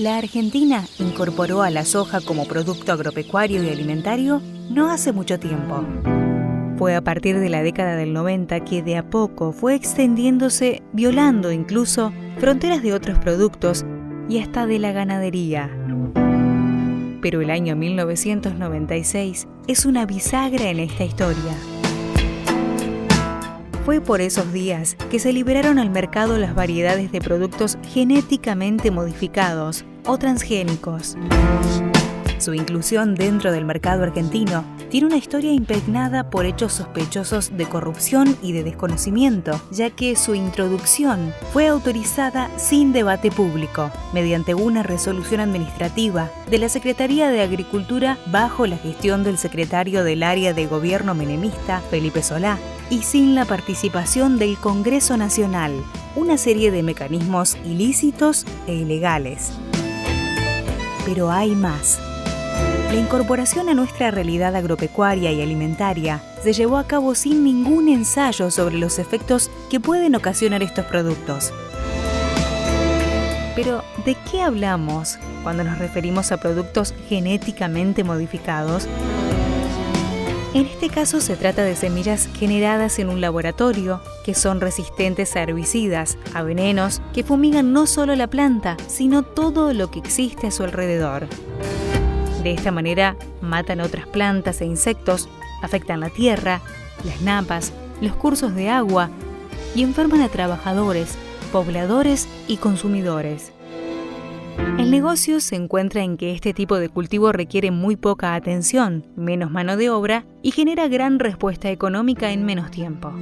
La Argentina incorporó a la soja como producto agropecuario y alimentario no hace mucho tiempo. Fue a partir de la década del 90 que de a poco fue extendiéndose, violando incluso fronteras de otros productos y hasta de la ganadería. Pero el año 1996 es una bisagra en esta historia. Fue por esos días que se liberaron al mercado las variedades de productos genéticamente modificados o transgénicos. Su inclusión dentro del mercado argentino tiene una historia impregnada por hechos sospechosos de corrupción y de desconocimiento, ya que su introducción fue autorizada sin debate público, mediante una resolución administrativa de la Secretaría de Agricultura bajo la gestión del secretario del área de gobierno menemista, Felipe Solá, y sin la participación del Congreso Nacional, una serie de mecanismos ilícitos e ilegales. Pero hay más. La incorporación a nuestra realidad agropecuaria y alimentaria se llevó a cabo sin ningún ensayo sobre los efectos que pueden ocasionar estos productos. Pero, ¿de qué hablamos cuando nos referimos a productos genéticamente modificados? En este caso se trata de semillas generadas en un laboratorio que son resistentes a herbicidas, a venenos que fumigan no solo la planta, sino todo lo que existe a su alrededor. De esta manera matan otras plantas e insectos, afectan la tierra, las napas, los cursos de agua y enferman a trabajadores, pobladores y consumidores. El negocio se encuentra en que este tipo de cultivo requiere muy poca atención, menos mano de obra y genera gran respuesta económica en menos tiempo.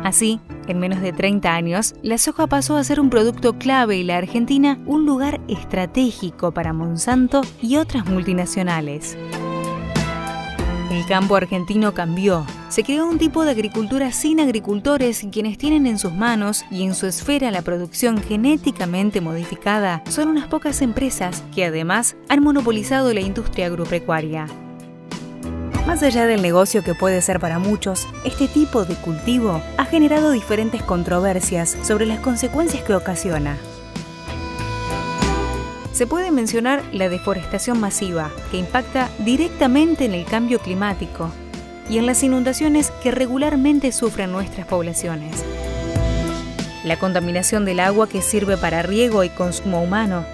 Así, en menos de 30 años, la soja pasó a ser un producto clave y la Argentina un lugar estratégico para Monsanto y otras multinacionales. El campo argentino cambió. Se creó un tipo de agricultura sin agricultores y quienes tienen en sus manos y en su esfera la producción genéticamente modificada son unas pocas empresas que además han monopolizado la industria agropecuaria. Más allá del negocio que puede ser para muchos, este tipo de cultivo ha generado diferentes controversias sobre las consecuencias que ocasiona. Se puede mencionar la deforestación masiva, que impacta directamente en el cambio climático y en las inundaciones que regularmente sufren nuestras poblaciones. La contaminación del agua que sirve para riego y consumo humano,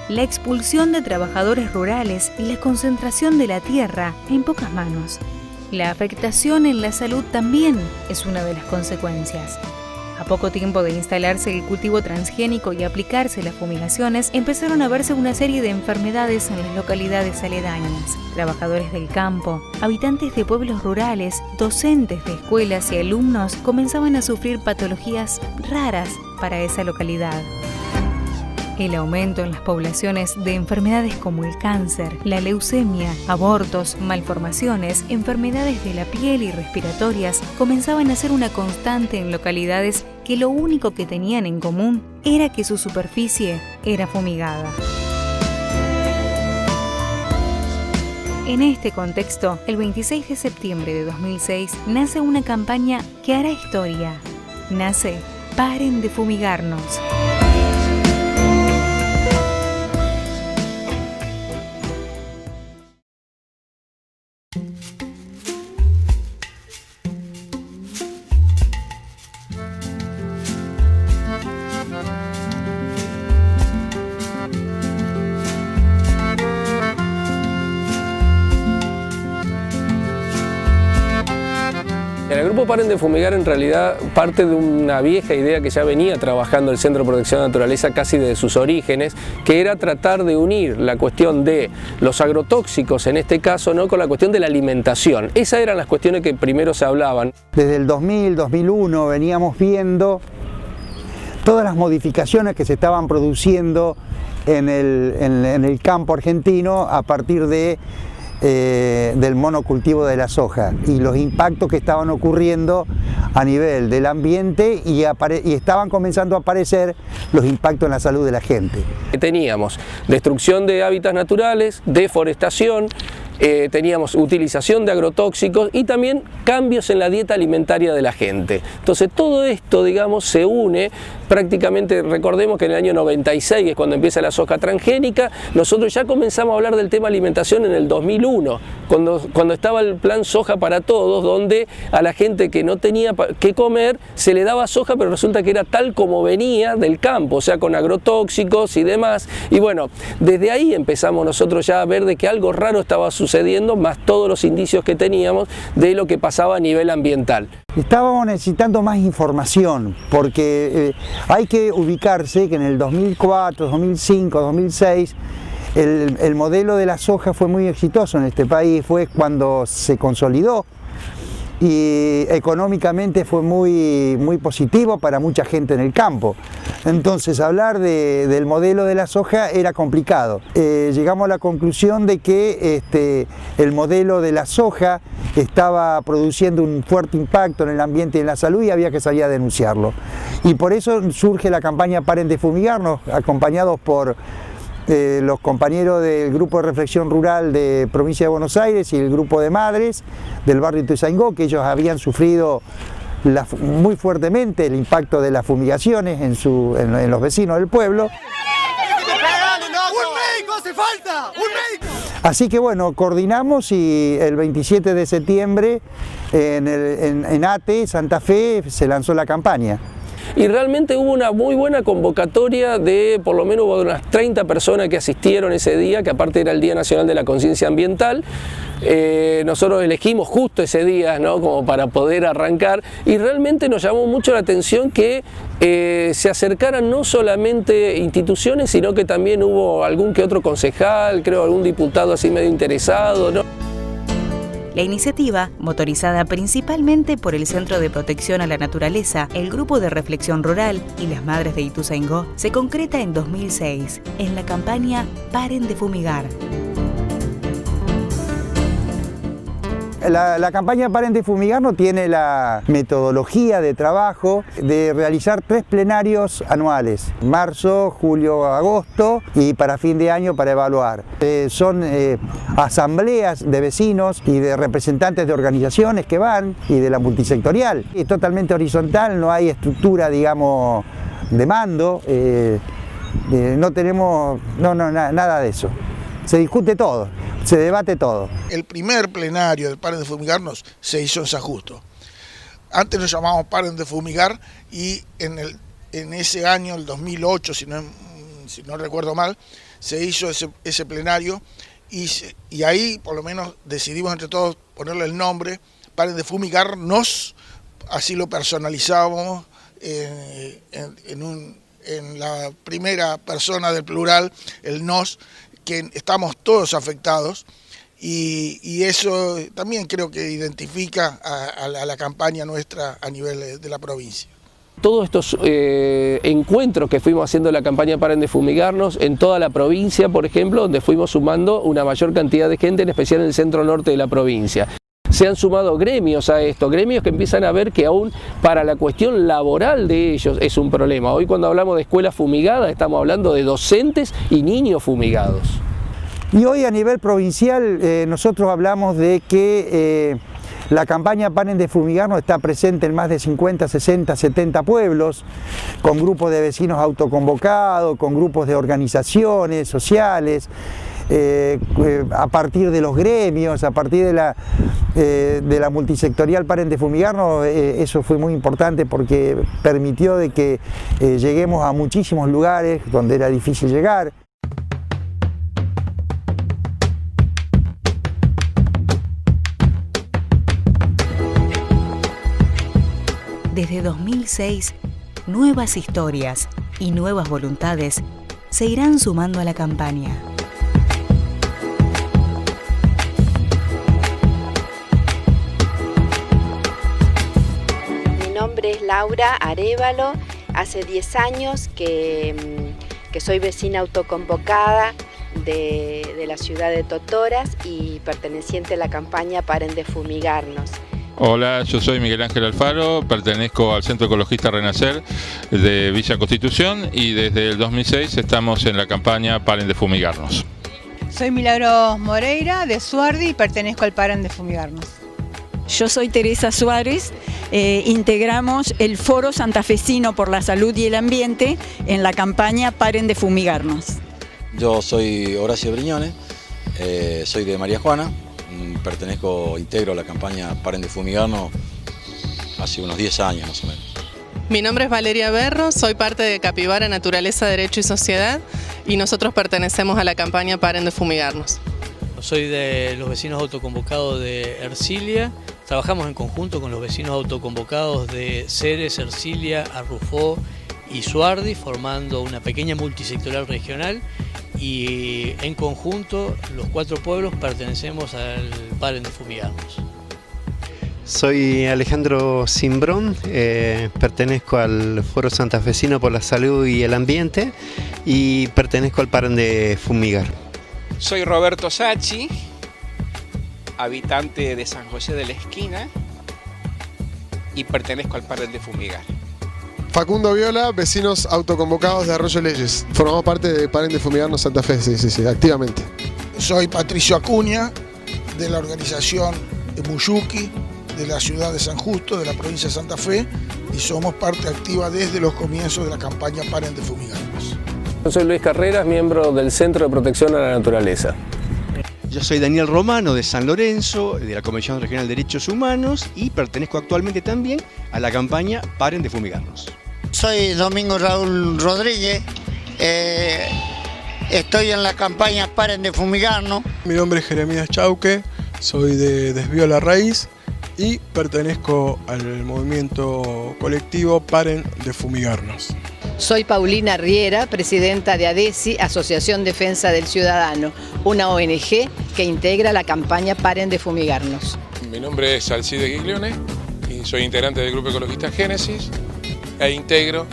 la expulsión de trabajadores rurales y la concentración de la tierra en pocas manos. La afectación en la salud también es una de las consecuencias. A poco tiempo de instalarse el cultivo transgénico y aplicarse las fumigaciones, empezaron a verse una serie de enfermedades en las localidades aledañas. Trabajadores del campo, habitantes de pueblos rurales, docentes de escuelas y alumnos comenzaban a sufrir patologías raras para esa localidad. El aumento en las poblaciones de enfermedades como el cáncer, la leucemia, abortos, malformaciones, enfermedades de la piel y respiratorias comenzaban a ser una constante en localidades que lo único que tenían en común era que su superficie era fumigada. En este contexto, el 26 de septiembre de 2006 nace una campaña que hará historia. Nace Paren de fumigarnos. El grupo Paren de Fumigar en realidad parte de una vieja idea que ya venía trabajando el Centro de Protección de la Naturaleza casi desde sus orígenes, que era tratar de unir la cuestión de los agrotóxicos, en este caso, ¿no?, con la cuestión de la alimentación. Esas eran las cuestiones que primero se hablaban. Desde el 2000, 2001 veníamos viendo todas las modificaciones que se estaban produciendo en el campo argentino a partir del monocultivo de la soja y los impactos que estaban ocurriendo a nivel del ambiente y estaban comenzando a aparecer los impactos en la salud de la gente. Teníamos destrucción de hábitats naturales, deforestación, teníamos utilización de agrotóxicos y también cambios en la dieta alimentaria de la gente. Entonces todo esto, digamos, se une prácticamente. Recordemos que en el año 96, que es cuando empieza la soja transgénica, nosotros ya comenzamos a hablar del tema alimentación en el 2001, cuando estaba el plan Soja para Todos, donde a la gente que no tenía que comer se le daba soja, pero resulta que era tal como venía del campo, o sea, con agrotóxicos y demás. Y bueno, desde ahí empezamos nosotros ya a ver de que algo raro estaba sucediendo, más todos los indicios que teníamos de lo que pasaba a nivel ambiental. Estábamos necesitando más información, porque hay que ubicarse que en el 2004, 2005, 2006, el modelo de la soja fue muy exitoso en este país, fue cuando se consolidó y económicamente fue muy positivo para mucha gente en el campo. Entonces hablar del modelo de la soja era complicado. Llegamos a la conclusión de que el modelo de la soja estaba produciendo un fuerte impacto en el ambiente y en la salud y había que salir a denunciarlo. Y por eso surge la campaña Paren de Fumigarnos, acompañados por los compañeros del Grupo de Reflexión Rural de Provincia de Buenos Aires y el Grupo de Madres del barrio Ituzaingó, que ellos habían sufrido muy fuertemente el impacto de las fumigaciones en los vecinos del pueblo. Así que bueno, coordinamos y el 27 de septiembre en ATE, Santa Fe, se lanzó la campaña. Y realmente hubo una muy buena convocatoria de por lo menos unas 30 personas que asistieron ese día, que aparte era el Día Nacional de la Conciencia Ambiental. Nosotros elegimos justo ese día, ¿no?, como para poder arrancar, y realmente nos llamó mucho la atención que se acercaran no solamente instituciones, sino que también hubo algún que otro concejal, creo algún diputado así medio interesado, ¿no? La iniciativa, motorizada principalmente por el Centro de Protección a la Naturaleza, el Grupo de Reflexión Rural y las Madres de Ituzaingó, se concreta en 2006, en la campaña Paren de Fumigar. La campaña Paren de Fumigar no tiene la metodología de trabajo de realizar 3 plenarios anuales, marzo, julio, agosto, y para fin de año para evaluar. Son asambleas de vecinos y de representantes de organizaciones que van, y de la multisectorial. Es totalmente horizontal, no hay estructura, digamos, de mando, no tenemos nada de eso. Se discute todo, se debate todo. El primer plenario del Paren de Fumigarnos se hizo en San Justo. Antes nos llamábamos Paren de Fumigar, y en ese año, el 2008, si no recuerdo mal, se hizo ese plenario, y ahí por lo menos decidimos entre todos ponerle el nombre Paren de Fumigarnos, así lo personalizamos en la primera persona del plural, el nos, que estamos todos afectados, y eso también creo que identifica a la campaña nuestra a nivel de la provincia. Todos estos encuentros que fuimos haciendo la campaña Paren de Fumigarnos en toda la provincia, por ejemplo, donde fuimos sumando una mayor cantidad de gente, en especial en el centro norte de la provincia. Se han sumado gremios a esto, gremios que empiezan a ver que aún para la cuestión laboral de ellos es un problema. Hoy cuando hablamos de escuelas fumigadas estamos hablando de docentes y niños fumigados. Y hoy a nivel provincial nosotros hablamos de que la campaña Paren de Fumigarnos está presente en más de 50, 60, 70 pueblos, con grupos de vecinos autoconvocados, con grupos de organizaciones sociales, a partir de los gremios, a partir de la multisectorial Paren de Fumigarnos. Eso fue muy importante porque permitió de que lleguemos a muchísimos lugares donde era difícil llegar. Desde 2006, nuevas historias y nuevas voluntades se irán sumando a la campaña. Mi nombre es Laura Arévalo, hace 10 años que soy vecina autoconvocada de la ciudad de Totoras y perteneciente a la campaña Paren de Fumigarnos. Hola, yo soy Miguel Ángel Alfaro, pertenezco al Centro Ecologista Renacer de Villa Constitución, y desde el 2006 estamos en la campaña Paren de Fumigarnos. Soy Milagros Moreira de Suardi y pertenezco al Paren de Fumigarnos. Yo soy Teresa Suárez, integramos el Foro Santafesino por la Salud y el Ambiente en la campaña Paren de Fumigarnos. Yo soy Horacio Briñones, soy de María Juana, integro a la campaña Paren de Fumigarnos hace unos 10 años más o menos. Mi nombre es Valeria Berro, soy parte de Capibara Naturaleza, Derecho y Sociedad y nosotros pertenecemos a la campaña Paren de Fumigarnos. Soy de los vecinos autoconvocados de Ercilia, trabajamos en conjunto con los vecinos autoconvocados de Ceres, Ercilia, Arrufó y Suardi, formando una pequeña multisectorial regional y en conjunto los 4 pueblos pertenecemos al Paren de Fumigarnos. Soy Alejandro Cimbrón, pertenezco al Foro Santafesino por la Salud y el Ambiente y pertenezco al Paren de Fumigar. Soy Roberto Sacchi, habitante de San José de la Esquina y pertenezco al Paren de Fumigar. Facundo Viola, vecinos autoconvocados de Arroyo Leyes. Formamos parte de Paren de Fumigarnos Santa Fe, sí, activamente. Soy Patricio Acuña, de la organización Muyuki, de la ciudad de San Justo, de la provincia de Santa Fe, y somos parte activa desde los comienzos de la campaña Paren de Fumigarnos. Yo soy Luis Carreras, miembro del Centro de Protección a la Naturaleza. Yo soy Daniel Romano de San Lorenzo, de la Comisión Regional de Derechos Humanos y pertenezco actualmente también a la campaña Paren de Fumigarnos. Soy Domingo Raúl Rodríguez, estoy en la campaña Paren de Fumigarnos. Mi nombre es Jeremías Chauque, soy de Desvío a la Raíz y pertenezco al movimiento colectivo Paren de Fumigarnos. Soy Paulina Riera, presidenta de ADESI, Asociación Defensa del Ciudadano, una ONG que integra la campaña Paren de Fumigarnos. Mi nombre es Alcide Giglione y soy integrante del Grupo Ecologista Génesis e integro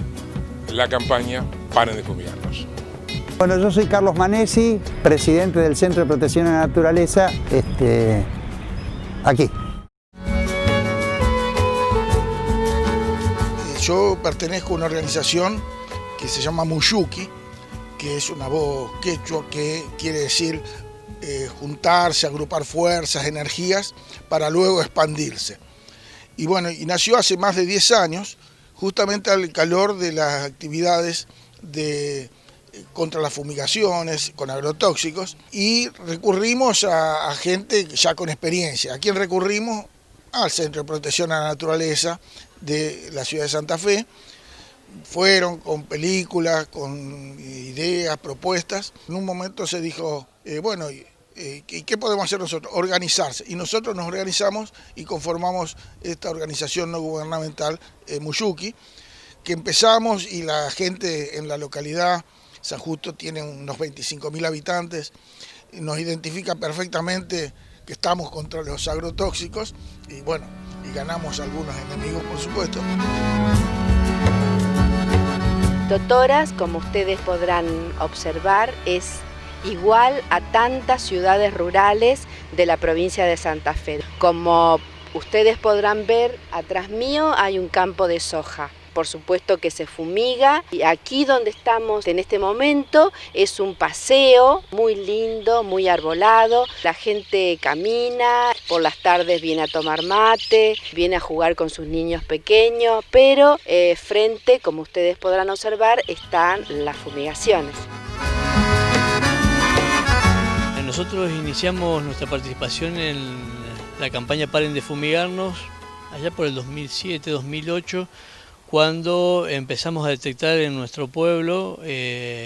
la campaña Paren de Fumigarnos. Bueno, yo soy Carlos Manesi, presidente del Centro de Protección a la Naturaleza, aquí. Yo pertenezco a una organización que se llama Muyuki, que es una voz quechua que quiere decir juntarse, agrupar fuerzas, energías, para luego expandirse. Y bueno, y nació hace más de 10 años, justamente al calor de las actividades contra las fumigaciones, con agrotóxicos, y recurrimos a gente ya con experiencia. ¿A quién recurrimos? Al Centro de Protección a la Naturaleza de la ciudad de Santa Fe. Fueron con películas, con ideas, propuestas. En un momento se dijo, bueno, ¿qué podemos hacer nosotros? Organizarse. Y nosotros nos organizamos y conformamos esta organización no gubernamental, Muyuki, que empezamos y la gente en la localidad, San Justo tiene unos 25.000 habitantes, nos identifica perfectamente que estamos contra los agrotóxicos y bueno, y ganamos algunos enemigos, por supuesto. Totoras, como ustedes podrán observar, es igual a tantas ciudades rurales de la provincia de Santa Fe. Como ustedes podrán ver, atrás mío hay un campo de soja. Por supuesto que se fumiga y aquí donde estamos en este momento es un paseo muy lindo, muy arbolado. La gente camina, por las tardes viene a tomar mate, viene a jugar con sus niños pequeños, pero frente, como ustedes podrán observar, están las fumigaciones. Nosotros iniciamos nuestra participación en la campaña Paren de Fumigarnos allá por el 2007-2008, cuando empezamos a detectar en nuestro pueblo,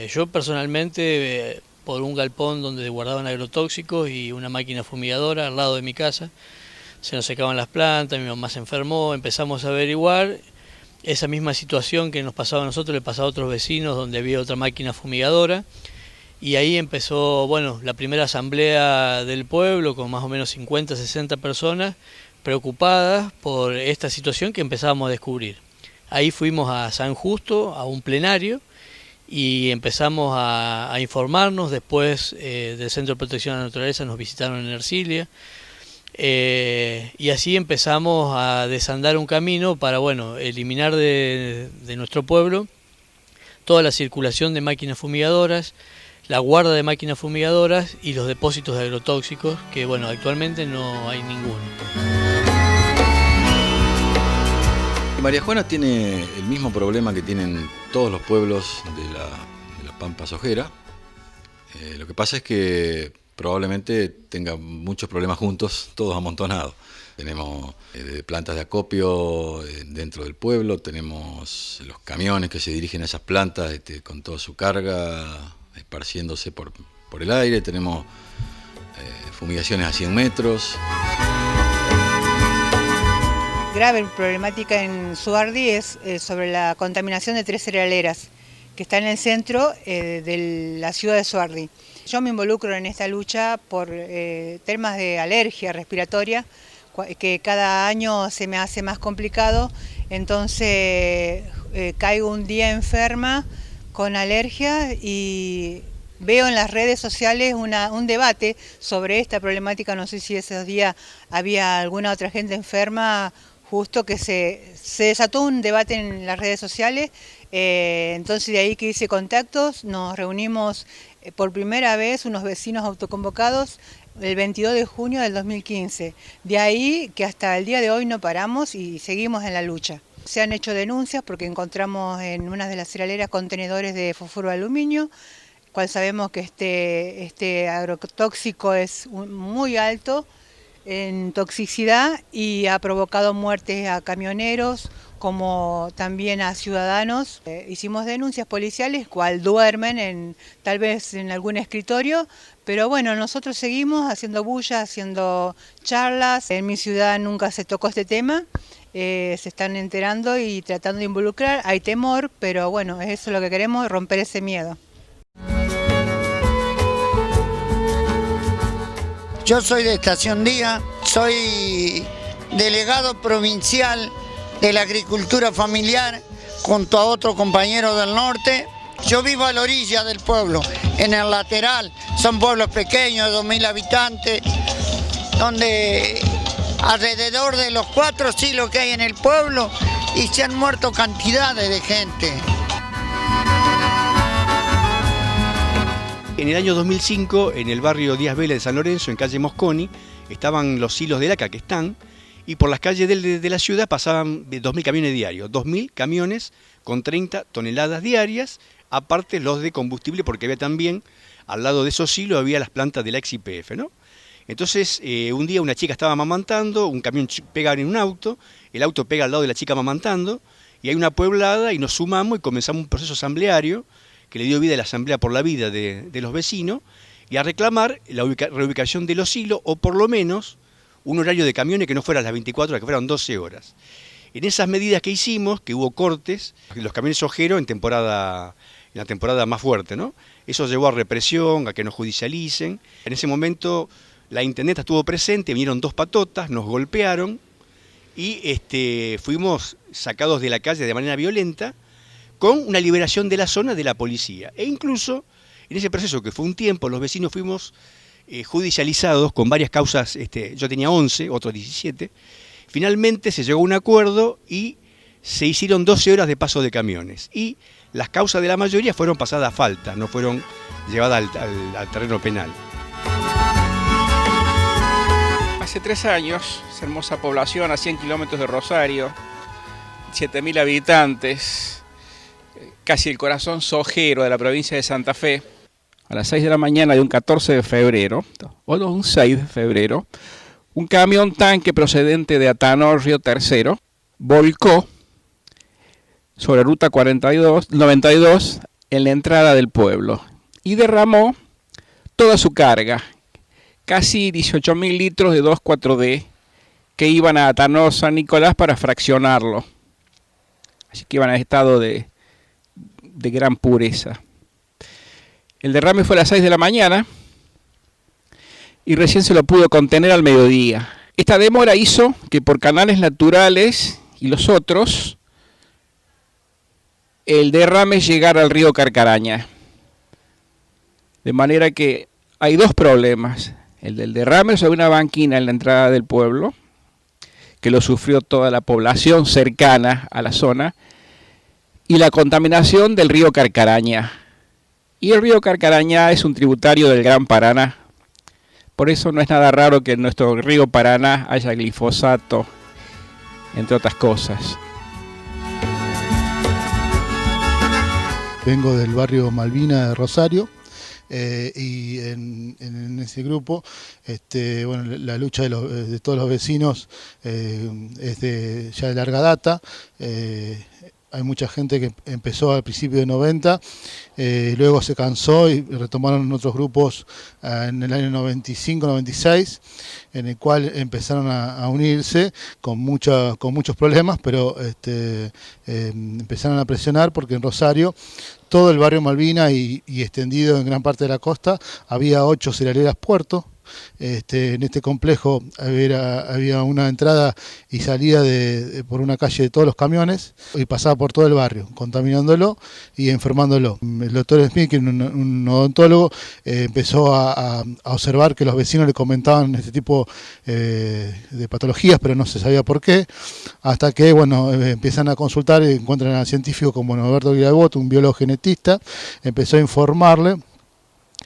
yo personalmente, por un galpón donde guardaban agrotóxicos y una máquina fumigadora al lado de mi casa, se nos secaban las plantas, mi mamá se enfermó, empezamos a averiguar. Esa misma situación que nos pasaba a nosotros le pasaba a otros vecinos donde había otra máquina fumigadora. Y ahí empezó, bueno, la primera asamblea del pueblo con más o menos 50, 60 personas preocupadas por esta situación que empezábamos a descubrir. Ahí fuimos a San Justo, a un plenario, y empezamos a informarnos. Después del Centro de Protección a la Naturaleza nos visitaron en Ercilia, y así empezamos a desandar un camino para, bueno, eliminar de nuestro pueblo toda la circulación de máquinas fumigadoras, la guarda de máquinas fumigadoras y los depósitos de agrotóxicos, que bueno, actualmente no hay ninguno. María Juana tiene el mismo problema que tienen todos los pueblos de la Pampa Sojera. Lo que pasa es que probablemente tenga muchos problemas juntos, todos amontonados. Tenemos plantas de acopio dentro del pueblo, tenemos los camiones que se dirigen a esas plantas con toda su carga esparciéndose por el aire, tenemos fumigaciones a 100 metros. Grave problemática en Suardi es sobre la contaminación de 3 cerealeras que están en el centro de la ciudad de Suardi. Yo me involucro en esta lucha por temas de alergia respiratoria, que cada año se me hace más complicado, entonces caigo un día enferma con alergia y veo en las redes sociales un debate sobre esta problemática. No sé si esos días había alguna otra gente enferma, justo que se desató un debate en las redes sociales, entonces de ahí que hice contactos, nos reunimos por primera vez unos vecinos autoconvocados el 22 de junio del 2015, de ahí que hasta el día de hoy no paramos y seguimos en la lucha. Se han hecho denuncias porque encontramos en una de las cerealeras contenedores de fósforo de aluminio, cual sabemos que este agrotóxico es muy alto en toxicidad y ha provocado muertes a camioneros como también a ciudadanos. Hicimos denuncias policiales, cual duermen tal vez en algún escritorio, pero bueno, nosotros seguimos haciendo bulla, haciendo charlas. En mi ciudad nunca se tocó este tema, se están enterando y tratando de involucrar. Hay temor, pero bueno, eso es lo que queremos, romper ese miedo. Yo soy de Estación Díaz, soy delegado provincial de la agricultura familiar junto a otro compañero del norte. Yo vivo a la orilla del pueblo, en el lateral, son pueblos pequeños de 2000 habitantes, donde alrededor de los 4 silos que hay en el pueblo y se han muerto cantidades de gente. En el año 2005, en el barrio Díaz Vélez de San Lorenzo, en calle Mosconi, estaban los silos de Laca que están, y por las calles de la ciudad pasaban 2.000 camiones diarios, 2.000 camiones con 30 toneladas diarias, aparte los de combustible, porque había también, al lado de esos silos, había las plantas de la ex YPF, ¿no? Entonces, un día una chica estaba amamantando, un camión pega en un auto, el auto pega al lado de la chica amamantando, y hay una pueblada, y nos sumamos y comenzamos un proceso asambleario, que le dio vida a la Asamblea por la Vida de los vecinos, y a reclamar la reubicación de los silos, o por lo menos un horario de camiones que no fuera a las 24 horas, que fueran 12 horas. En esas medidas que hicimos, que hubo cortes, los camiones ojeros en la temporada más fuerte, ¿no? Eso llevó a represión, a que nos judicialicen. En ese momento la intendenta estuvo presente, vinieron 2 patotas, nos golpearon, y fuimos sacados de la calle de manera violenta, con una liberación de la zona de la policía. E incluso, en ese proceso que fue un tiempo, los vecinos fuimos judicializados con varias causas, yo tenía 11, otros 17. Finalmente se llegó a un acuerdo y se hicieron 12 horas de paso de camiones. Y las causas de la mayoría fueron pasadas a falta, no fueron llevadas al terreno penal. Hace 3 años, esa hermosa población a 100 kilómetros de Rosario, 7.000 habitantes, casi el corazón sojero de la provincia de Santa Fe, a las 6 de la mañana de un 14 de febrero, o no, un 6 de febrero, un camión tanque procedente de Atanor, Río Tercero, volcó sobre ruta 92 en la entrada del pueblo y derramó toda su carga, casi 18.000 litros de 2,4-D que iban a Atanor San Nicolás para fraccionarlo. Así que iban a estado de gran pureza. El derrame fue a las 6 de la mañana y recién se lo pudo contener al mediodía. Esta demora hizo que por canales naturales y los otros el derrame llegara al río Carcaraña. De manera que hay 2 problemas. El del derrame sobre una banquina en la entrada del pueblo, que lo sufrió toda la población cercana a la zona, y la contaminación del río Carcaraña, Y el río Carcarañá es un tributario del Gran Paraná. Por eso no es nada raro que en nuestro río Paraná haya glifosato, entre otras cosas. Vengo del barrio Malvina de Rosario. Y en ese grupo, bueno, la lucha de todos los vecinos es ya de larga data. Hay mucha gente que empezó al principio de 90, luego se cansó y retomaron otros grupos en el año 95-96, en el cual empezaron a unirse con muchos problemas, pero empezaron a presionar porque en Rosario todo el barrio Malvina y extendido en gran parte de la costa había 8 cerealeras puertos. En este complejo había una entrada y salida por una calle de todos los camiones y pasaba por todo el barrio, contaminándolo y enfermándolo. El doctor Smith, que es un odontólogo, empezó a observar que los vecinos le comentaban este tipo de patologías, pero no se sabía por qué, hasta que bueno, empiezan a consultar y encuentran a científicos como Norberto Guilabot, un biólogo genetista, empezó a informarle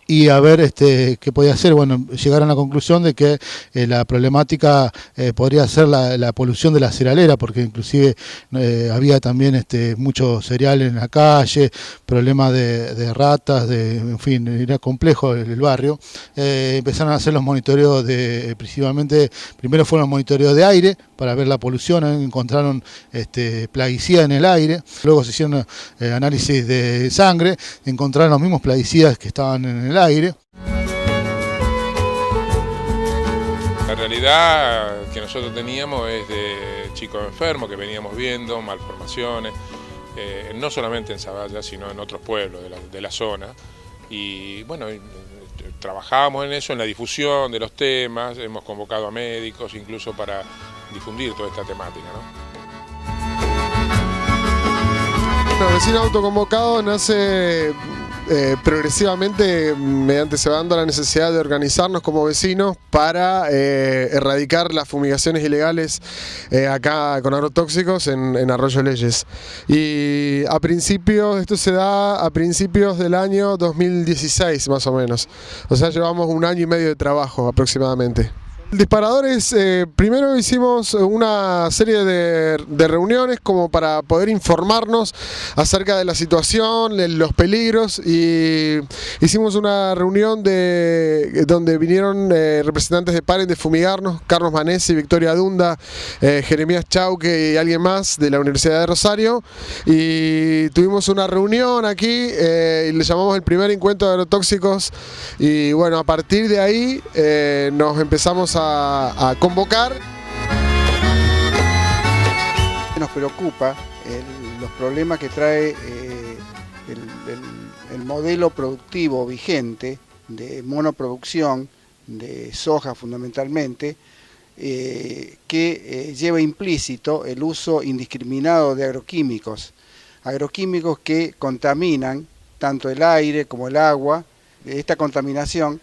y a ver qué podía hacer. Bueno, llegaron a la conclusión de que la problemática podría ser la polución de la cerealera, porque inclusive había también mucho cereal en la calle, problemas de ratas, en fin, era complejo el barrio. Empezaron a hacer los monitoreos principalmente, primero fueron los monitoreos de aire, para ver la polución, encontraron plaguicidas en el aire, luego se hicieron análisis de sangre, encontraron los mismos plaguicidas que estaban en el aire. La realidad que nosotros teníamos es de chicos enfermos que veníamos viendo, malformaciones, no solamente en Zavalla, sino en otros pueblos de la zona. Y bueno, trabajábamos en eso, en la difusión de los temas, hemos convocado a médicos incluso para difundir toda esta temática, ¿no? El vecino autoconvocado nace progresivamente mediante se va dando la necesidad de organizarnos como vecinos para erradicar las fumigaciones ilegales acá con agrotóxicos en Arroyo Leyes. Y esto se da a principios del año 2016 más o menos. O sea, llevamos 1 año y medio de trabajo aproximadamente. El disparador es, primero hicimos una serie de reuniones como para poder informarnos acerca de la situación, los peligros, y hicimos una reunión donde vinieron representantes de Paren de Fumigarnos, Carlos Manesi, Victoria Dunda, Jeremías Chauque y alguien más de la Universidad de Rosario, y tuvimos una reunión aquí y le llamamos el primer encuentro de agrotóxicos, y bueno, a partir de ahí nos empezamos a convocar. Nos preocupa los problemas que trae el modelo productivo vigente de monoproducción, de soja fundamentalmente, que lleva implícito el uso indiscriminado de agroquímicos que contaminan tanto el aire como el agua. Esta contaminación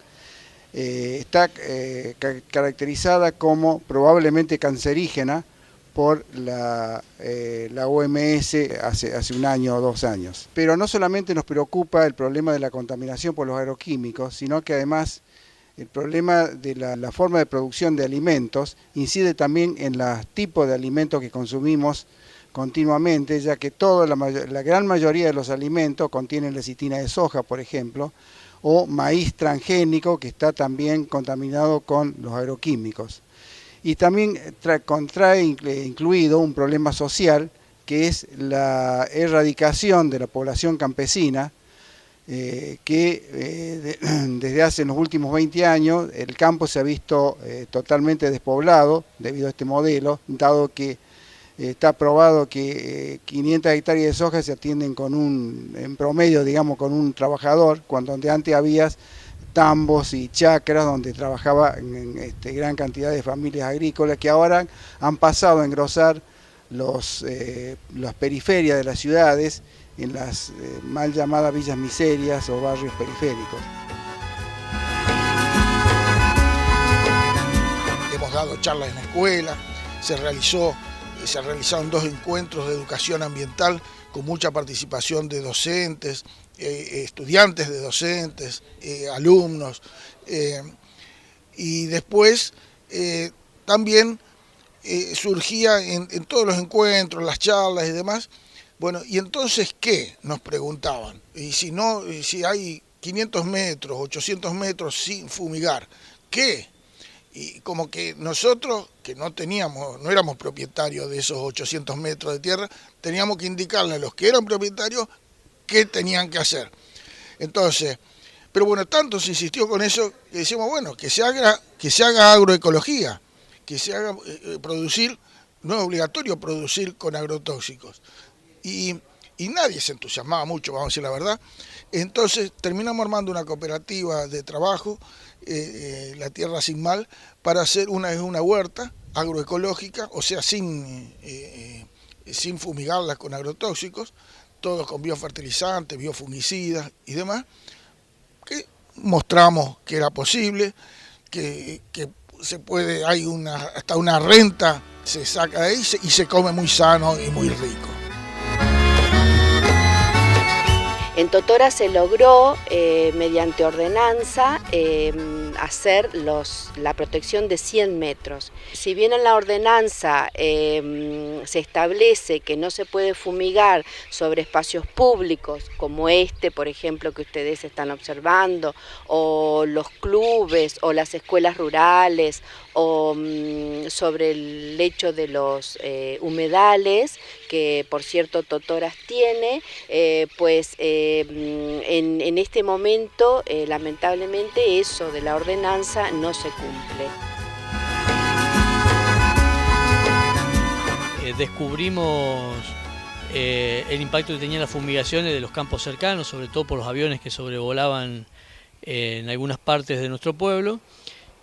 está caracterizada como probablemente cancerígena por la OMS hace 1 año o 2 años. Pero no solamente nos preocupa el problema de la contaminación por los agroquímicos, sino que además el problema de la forma de producción de alimentos incide también en los tipos de alimentos que consumimos continuamente, ya que la gran mayoría de los alimentos contienen lecitina de soja, por ejemplo, o maíz transgénico que está también contaminado con los agroquímicos. Y también contrae incluido un problema social, que es la erradicación de la población campesina, que desde hace los últimos 20 años el campo se ha visto totalmente despoblado debido a este modelo, dado que está probado que 500 hectáreas de soja se atienden en promedio, digamos, con un trabajador, cuando antes había tambos y chacras donde trabajaba gran cantidad de familias agrícolas que ahora han pasado a engrosar las periferias de las ciudades en las mal llamadas villas miserias o barrios periféricos. Hemos dado charlas en la escuela, se realizaron 2 encuentros de educación ambiental con mucha participación de docentes estudiantes, de docentes, alumnos, y después también surgía en todos los encuentros, las charlas y demás. Bueno, ¿y entonces qué? Nos preguntaban. Y si no, si hay 500 metros, 800 metros sin fumigar, ¿qué? Y como que nosotros, que no éramos propietarios de esos 800 metros de tierra, teníamos que indicarle a los que eran propietarios qué tenían que hacer. Entonces, pero bueno, tanto se insistió con eso que decimos, bueno, que se haga agroecología, que se haga producir, no es obligatorio producir con agrotóxicos. Y nadie se entusiasmaba mucho, vamos a decir la verdad. Entonces terminamos armando una cooperativa de trabajo, La Tierra Sin Mal, para hacer una huerta agroecológica, o sea, sin fumigarlas con agrotóxicos, todos con biofertilizantes, biofungicidas y demás, que mostramos que era posible, que se puede, hasta una renta se saca de ahí y se come muy sano y muy rico. En Totora se logró, mediante ordenanza, hacer la protección de 100 metros. Si bien en la ordenanza se establece que no se puede fumigar sobre espacios públicos, como este, por ejemplo, que ustedes están observando, o los clubes, o las escuelas rurales, o sobre el lecho de los humedales, que por cierto Totoras tiene, en este momento lamentablemente eso de la ordenanza no se cumple. Descubrimos el impacto que tenían las fumigaciones de los campos cercanos, sobre todo por los aviones que sobrevolaban en algunas partes de nuestro pueblo.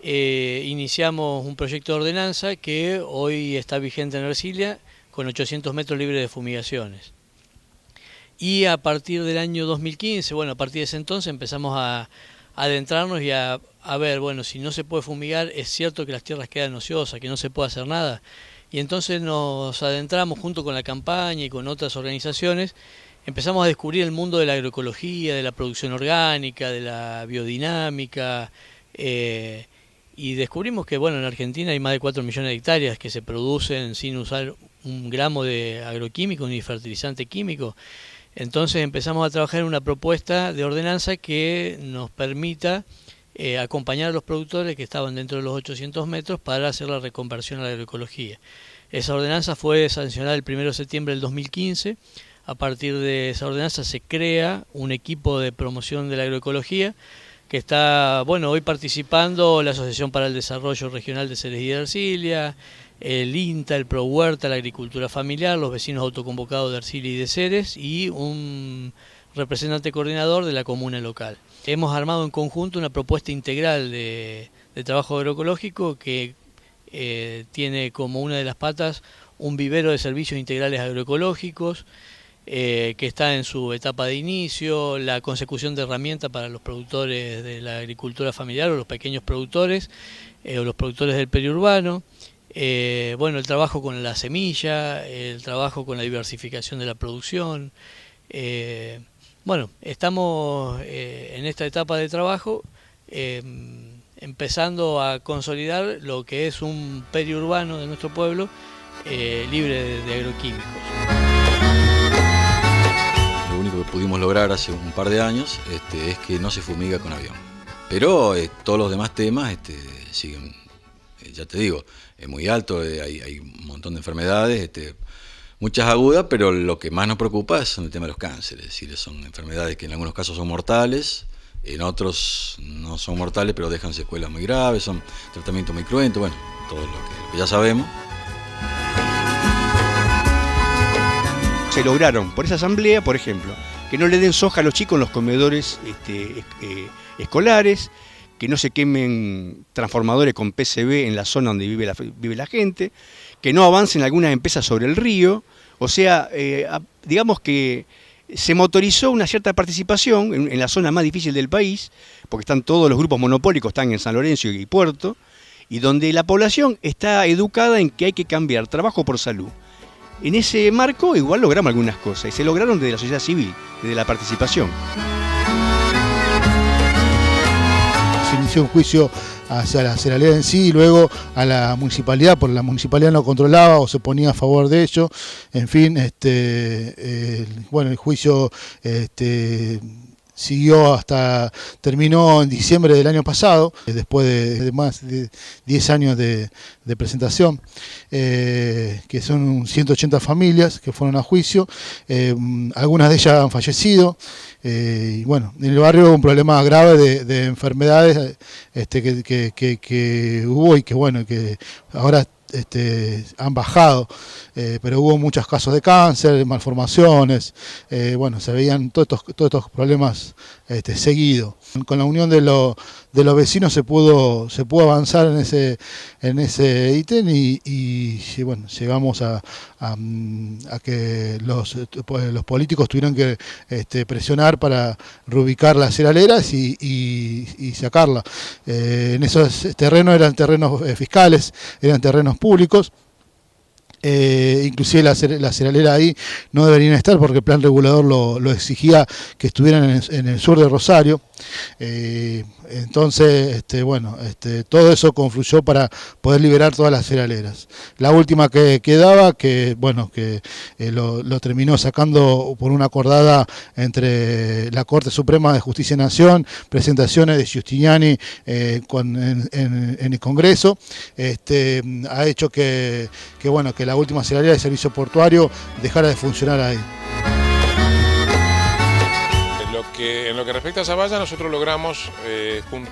Iniciamos un proyecto de ordenanza que hoy está vigente en Ercilia con 800 metros libres de fumigaciones. Y a partir del año 2015, bueno, a partir de ese entonces empezamos a adentrarnos y a ver, bueno, si no se puede fumigar, es cierto que las tierras quedan ociosas, que no se puede hacer nada. Y entonces nos adentramos junto con la campaña y con otras organizaciones, empezamos a descubrir el mundo de la agroecología, de la producción orgánica, de la biodinámica, y descubrimos que, bueno, en Argentina hay más de 4 millones de hectáreas que se producen sin usar un gramo de agroquímico ni fertilizante químico. Entonces empezamos a trabajar en una propuesta de ordenanza que nos permita acompañar a los productores que estaban dentro de los 800 metros para hacer la reconversión a la agroecología. Esa ordenanza fue sancionada el 1 de septiembre del 2015. A partir de esa ordenanza se crea un equipo de promoción de la agroecología que está, bueno, hoy participando la Asociación para el Desarrollo Regional de Ceres y de Ercilia, el INTA, el ProHuerta, la Agricultura Familiar, los vecinos autoconvocados de Ercilia y de Ceres y un representante coordinador de la comuna local. Hemos armado en conjunto una propuesta integral de trabajo agroecológico que tiene como una de las patas un vivero de servicios integrales agroecológicos, que está en su etapa de inicio, la consecución de herramientas para los productores de la agricultura familiar o los pequeños productores o los productores del periurbano, bueno, el trabajo con la semilla, el trabajo con la diversificación de la producción. Bueno, estamos en esta etapa de trabajo empezando a consolidar lo que es un periurbano de nuestro pueblo libre de agroquímicos. Lo único que pudimos lograr hace un par de años es que no se fumiga con avión. Pero todos los demás temas siguen, ya te digo, es muy alto, hay un montón de enfermedades, muchas agudas, pero lo que más nos preocupa es el tema de los cánceres. Es decir, son enfermedades que en algunos casos son mortales, en otros no son mortales, pero dejan secuelas muy graves, son tratamientos muy cruentos, bueno, todo lo que ya sabemos. Se lograron por esa asamblea, por ejemplo, que no le den soja a los chicos en los comedores escolares, que no se quemen transformadores con PCB en la zona donde vive la gente, que no avancen algunas empresas sobre el río. O sea, digamos que se motorizó una cierta participación en la zona más difícil del país, porque están todos los grupos monopólicos, están en San Lorenzo y Puerto, y donde la población está educada en que hay que cambiar trabajo por salud. En ese marco igual logramos algunas cosas y se lograron desde la sociedad civil, desde la participación. Se inició un juicio hacia la cerealera en sí y luego a la municipalidad, porque la municipalidad no controlaba o se ponía a favor de ello. En fin, bueno, el juicio siguió terminó en diciembre del año pasado, después de más de 10 años de presentación, que son 180 familias que fueron a juicio, algunas de ellas han fallecido. Y bueno, en el barrio hubo un problema grave de enfermedades que hubo y que bueno, que ahora han bajado, pero hubo muchos casos de cáncer, malformaciones, bueno, se veían todos estos problemas seguidos. Con la unión de los vecinos se pudo avanzar en ese ítem y bueno, llegamos a que los políticos tuvieron que presionar para reubicar las cerealeras y sacarla. En esos terrenos eran terrenos fiscales, eran terrenos públicos. Inclusive la cerealera ahí no deberían estar porque el plan regulador lo exigía que estuvieran en el sur de Rosario. Entonces, bueno, todo eso confluyó para poder liberar todas las cerealeras. La última que quedaba, que bueno, que lo terminó sacando por una acordada entre la Corte Suprema de Justicia de Nación, presentaciones de Giustiniani en el Congreso, ha hecho que bueno, que la última cerealera de servicio portuario dejara de funcionar ahí. En lo que respecta a Zavalla, nosotros logramos, junto